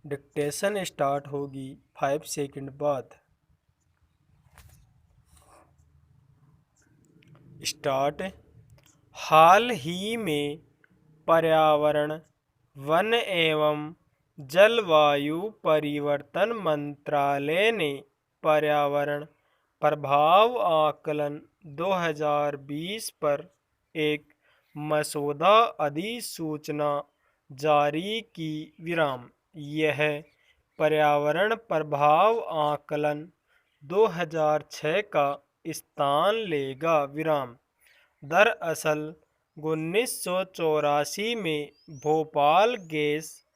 Dictation start होगी 5 second बाद। Start. हाल ही में पर्यावरण, वन एवं जलवायु परिवर्तन मंत्रालय ने पर्यावरण प्रभाव आकलन 2020 पर एक मसौदा अधिसूचना जारी की। यह पर्यावरण प्रभाव आकलन 2006 का स्थान लेगा। दरअसल 1984 में भोपाल गैस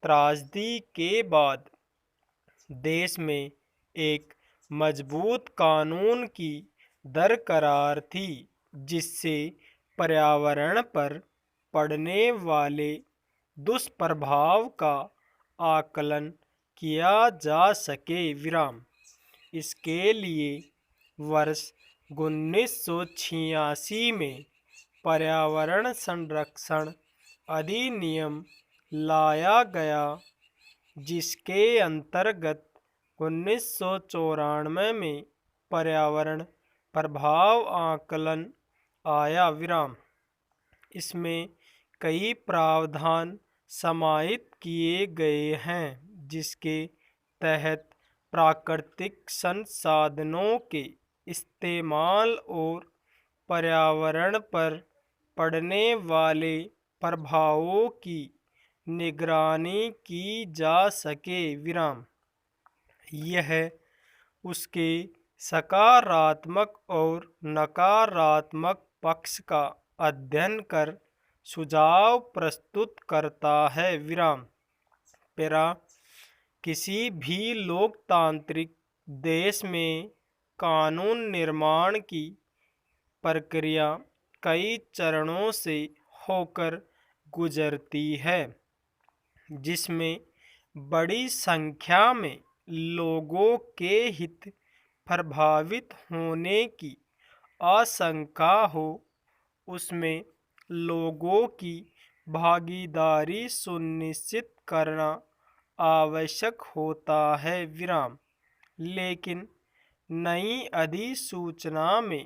त्रासदी के बाद देश में एक मजबूत कानून की दरकार थी, जिससे पर्यावरण पर पड़ने वाले दुष्प्रभाव का आकलन किया जा सके। इसके लिए वर्ष 1986 में पर्यावरण संरक्षण अधिनियम लाया गया, जिसके अंतर्गत 1994 में पर्यावरण प्रभाव आकलन आया। इसमें कई प्रावधान समाहित किए गए हैं, जिसके तहत प्राकृतिक संसाधनों के इस्तेमाल और पर्यावरण पर पड़ने वाले प्रभावों की निगरानी की जा सके। यह उसके सकारात्मक और नकारात्मक पक्ष का अध्ययन कर सुझाव प्रस्तुत करता है। किसी भी लोकतांत्रिक देश में कानून निर्माण की प्रक्रिया कई चरणों से होकर गुजरती है, जिसमें बड़ी संख्या में लोगों के हित प्रभावित होने की आशंका हो। उसमें लोगों की भागीदारी सुनिश्चित करना आवश्यक होता है। लेकिन नई अधिसूचना में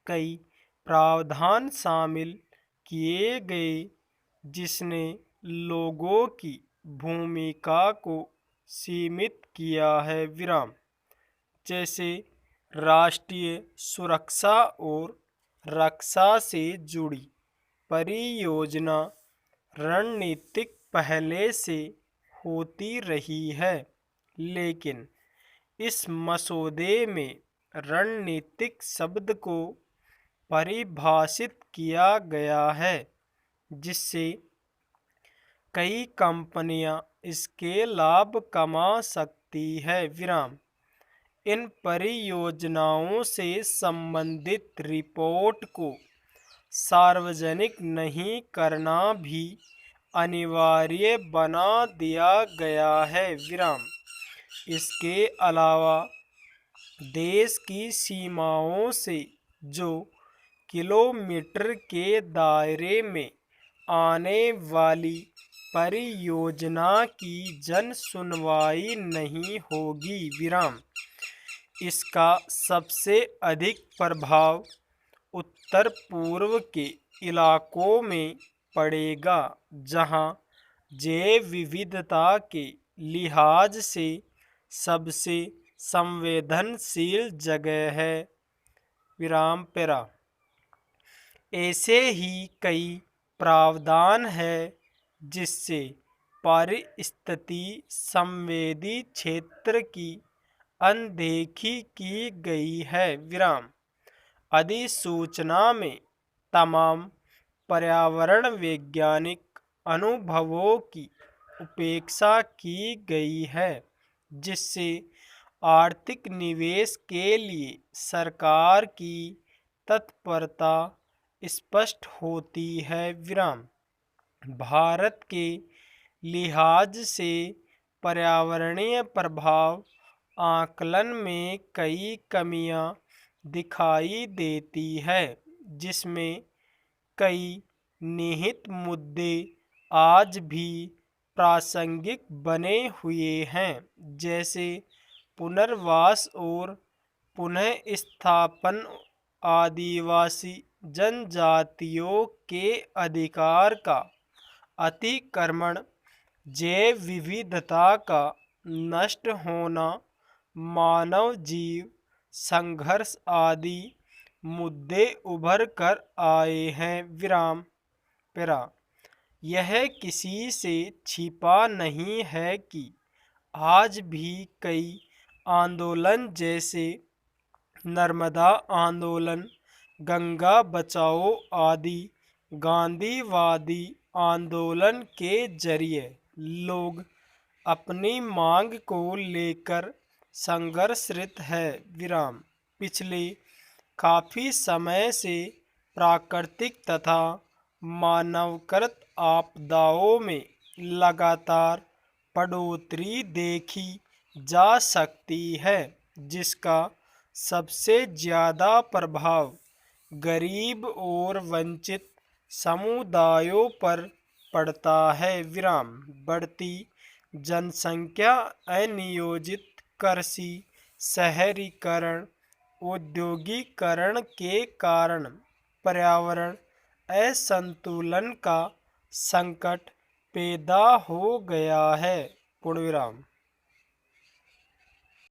कई प्रावधान शामिल किए गए, जिसने लोगों की भूमिका को सीमित किया है। जैसे राष्ट्रीय सुरक्षा और रक्षा से जुड़ी परियोजना रणनीतिक पहले से होती रही है, लेकिन इस मसौदे में रणनीतिक शब्द को परिभाषित किया गया है, जिससे कई कंपनियां इसके लाभ कमा सकती है। इन परियोजनाओं से संबंधित रिपोर्ट को सार्वजनिक नहीं करना भी अनिवार्य बना दिया गया है। इसके अलावा देश की सीमाओं से जो किलोमीटर के दायरे में आने वाली परियोजना की जन सुनवाई नहीं होगी। इसका सबसे अधिक प्रभाव उत्तर पूर्व के इलाकों में पड़ेगा, जहां जैव विविधता के लिहाज से सबसे संवेदनशील जगह है। ऐसे ही कई प्रावधान है जिससे पारिस्थितिकी संवेदी क्षेत्र की अनदेखी की गई है। अधिसूचना में तमाम पर्यावरण वैज्ञानिक अनुभवों की उपेक्षा की गई है, जिससे आर्थिक निवेश के लिए सरकार की तत्परता स्पष्ट होती है। भारत के लिहाज से पर्यावरणीय प्रभाव आकलन में कई कमियां दिखाई देती है, जिसमें कई निहित मुद्दे आज भी प्रासंगिक बने हुए हैं, जैसे पुनर्वास और पुनः स्थापन, आदिवासी जनजातियों के अधिकार का अतिक्रमण, जैव विविधता का नष्ट होना, मानव जीव संघर्ष आदि मुद्दे उभर कर आए हैं। विराम पेरा। यह किसी से छिपा नहीं है कि आज भी कई आंदोलन जैसे नर्मदा आंदोलन, गंगा बचाओ आदि गांधीवादी आंदोलन के जरिए लोग अपनी मांग को लेकर संघर्षरत है। विराम। पिछले काफ़ी समय से प्राकृतिक तथा मानवकृत आपदाओं में लगातार बढ़ोतरी देखी जा सकती है, जिसका सबसे ज़्यादा प्रभाव गरीब और वंचित समुदायों पर पड़ता है। विराम। बढ़ती जनसंख्या, अनियोजित कृषि, शहरीकरण, औद्योगिकरण के कारण पर्यावरण असंतुलन का संकट पैदा हो गया है। पूर्ण विराम।